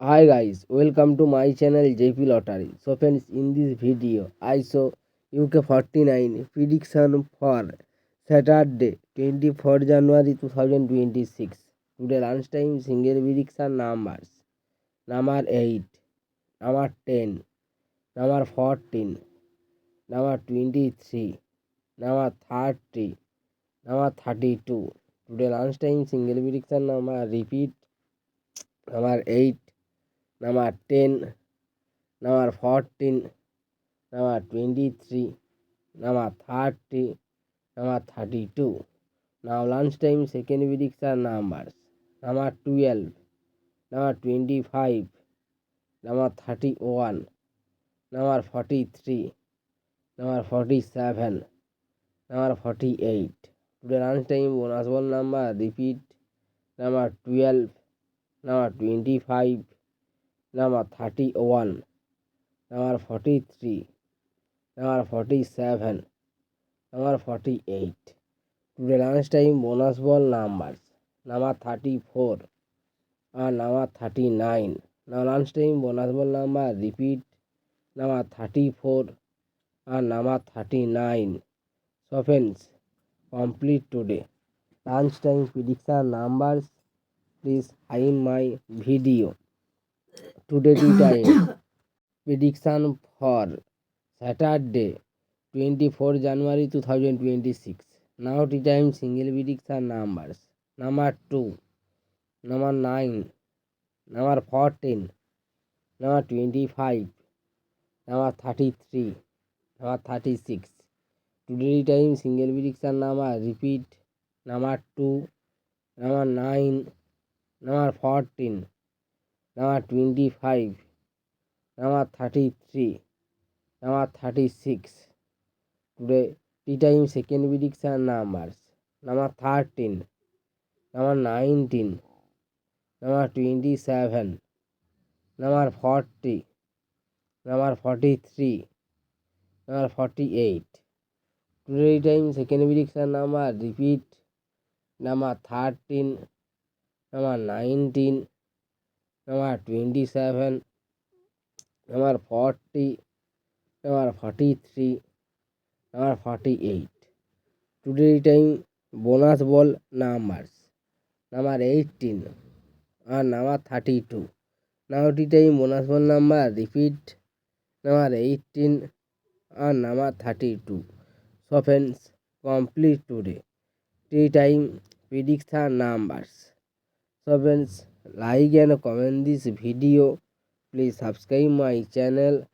Hi guys, welcome to my channel JP Lottery. So friends, in this video, I show UK 49 prediction for Saturday 24 January 2026. Today lunchtime single prediction numbers. Number 8, number 10, number 14, number 23, number 30, number 32. Today lunchtime single prediction number repeat. Number 8, number 10, number 14, number 23, number 30, number 32. Now lunchtime second prediction numbers. Number 12, number 25, number 31, number 43, number 47, number 48. Today lunchtime bonus ball number repeat. Number 12, number 25, number 31, number 43, number 47, number 48. Today lunchtime bonus ball numbers. Number 34 and number 39. Now lunchtime bonus ball number repeat. Number 34 and number 39. So friends, complete today. Lunchtime prediction numbers. Please hide my video. Today time prediction for Saturday 24 January 2026. Now the time single prediction numbers. Number 2, number 9, number 14, number 25, number 33, number 36. Today time single prediction number repeat. Number 2, number 9, number 14, number 25, number 33, number 36. Today tea time second prediction numbers. Number 13, number 19, number 27, number 40, number 43, number 48. Today time second prediction number repeat. Number 13, number 19, number 27, number 40, number 43, number 48. Today time bonus ball numbers. Number 18 and number 32. Now the time bonus ball number repeat. Number 18 and number 32. So friends, complete today. Tea time prediction numbers. So friends, like and comment this video. Please subscribe my channel